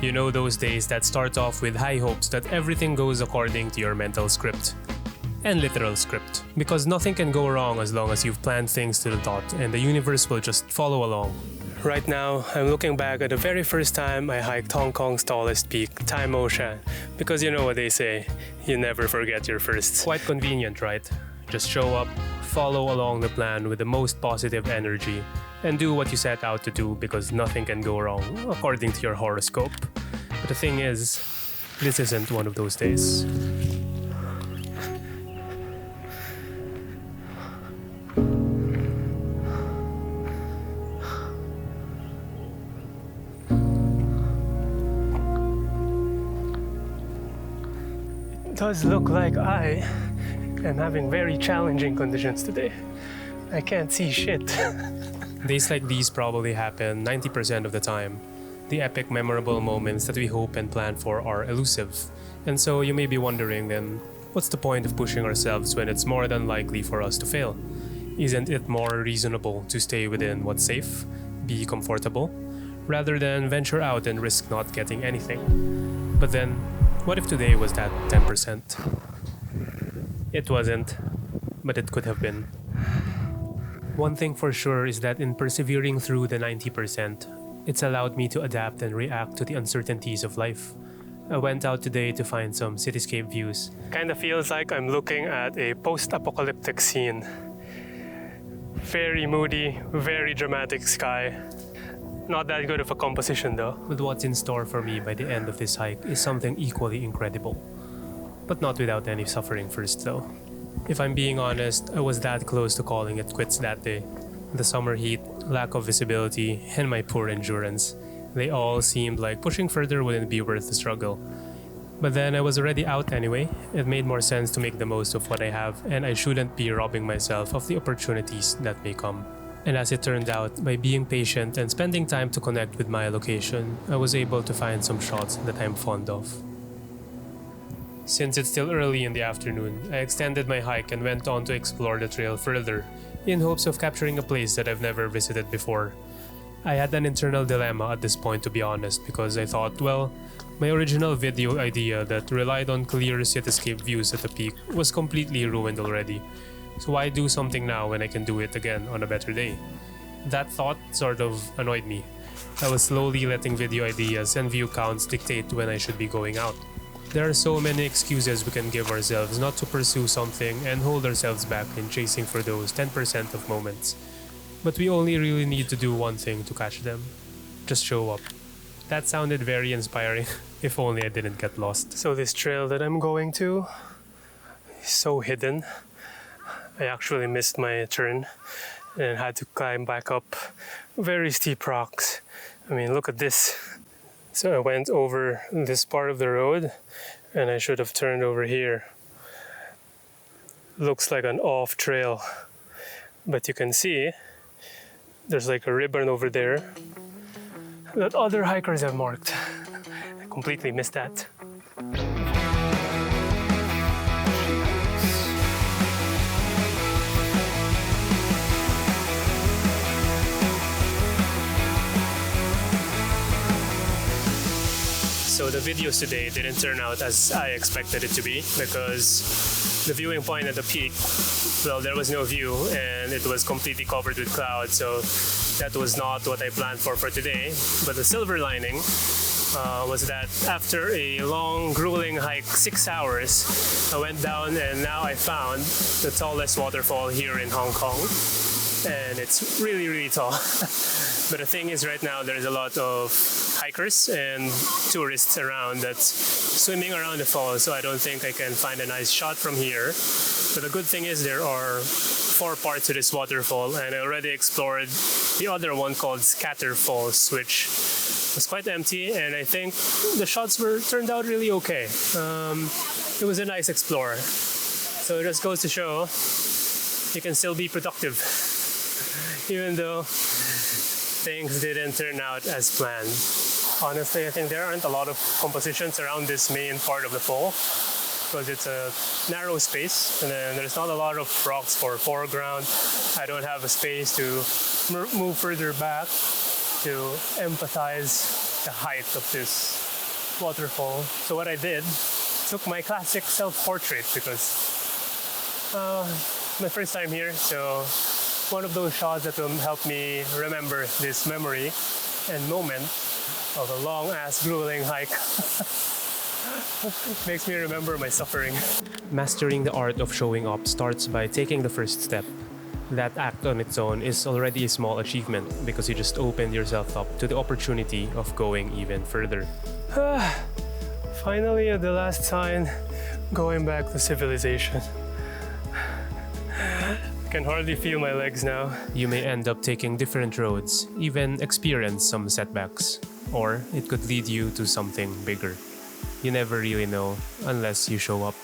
You know those days that start off with high hopes that everything goes according to your mental script. And literal script. Because nothing can go wrong as long as you've planned things to the dot and the universe will just follow along. Right now, I'm looking back at the very first time I hiked Hong Kong's tallest peak, Tai Mo Shan. Because you know what they say, you never forget your first. Quite convenient, right? Just show up, follow along the plan with the most positive energy, and do what you set out to do because nothing can go wrong, according to your horoscope. But the thing is, this isn't one of those days. It does look like I am having very challenging conditions today. I can't see shit. Days like these probably happen 90% of the time. The epic, memorable moments that we hope and plan for are elusive. And so you may be wondering then, what's the point of pushing ourselves when it's more than likely for us to fail? Isn't it more reasonable to stay within what's safe, be comfortable, rather than venture out and risk not getting anything? But then, what if today was that 10%? It wasn't, but it could have been. One thing for sure is that in persevering through the 90%, it's allowed me to adapt and react to the uncertainties of life. I went out today to find some cityscape views. Kinda feels like I'm looking at a post-apocalyptic scene. Very moody, very dramatic sky. Not that good of a composition though. But what's in store for me by the end of this hike is something equally incredible. But not without any suffering first though. If I'm being honest, I was that close to calling it quits that day. The summer heat, lack of visibility, and my poor endurance. They all seemed like pushing further wouldn't be worth the struggle. But then I was already out anyway. It made more sense to make the most of what I have, and I shouldn't be robbing myself of the opportunities that may come. And as it turned out, by being patient and spending time to connect with my location, I was able to find some shots that I'm fond of. Since it's still early in the afternoon, I extended my hike and went on to explore the trail further, in hopes of capturing a place that I've never visited before. I had an internal dilemma at this point, to be honest, because I thought, well, my original video idea that relied on clear cityscape views at the peak was completely ruined already. So why do something now when I can do it again on a better day? That thought sort of annoyed me. I was slowly letting video ideas and view counts dictate when I should be going out. There are so many excuses we can give ourselves not to pursue something and hold ourselves back in chasing for those 10% of moments. But we only really need to do one thing to catch them. Just show up. That sounded very inspiring, if only I didn't get lost. So this trail that I'm going to is so hidden. I actually missed my turn and had to climb back up very steep rocks. I mean, look at this. So I went over this part of the road and I should have turned over here. Looks like an off trail, but you can see there's like a ribbon over there that other hikers have marked. I completely missed that. So the videos today didn't turn out as I expected it to be because the viewing point at the peak, well, there was no view and it was completely covered with clouds, so that was not what I planned for today. But the silver lining was that after a long, grueling hike, 6 hours, I went down and now I found the tallest waterfall here in Hong Kong. And it's really, really tall. But the thing is, right now there's a lot of hikers and tourists around that's swimming around the fall, so I don't think I can find a nice shot from here. But the good thing is there are 4 parts to this waterfall, and I already explored the other one called Scatter Falls, which was quite empty, and I think the shots turned out really okay. It was a nice explore. So it just goes to show you can still be productive, even though things didn't turn out as planned. Honestly, I think there aren't a lot of compositions around this main part of the fall because it's a narrow space and then there's not a lot of rocks for foreground. I don't have a space to move further back to empathize the height of this waterfall. So what I did, took my classic self-portrait because my first time here, so one of those shots that will help me remember this memory and moment of a long-ass grueling hike. Makes me remember my suffering. Mastering the art of showing up starts by taking the first step. That act on its own is already a small achievement because you just opened yourself up to the opportunity of going even further. Finally, at the last sign, going back to civilization. Can hardly feel my legs now. You may end up taking different roads, even experience some setbacks, or it could lead you to something bigger. You never really know unless you show up.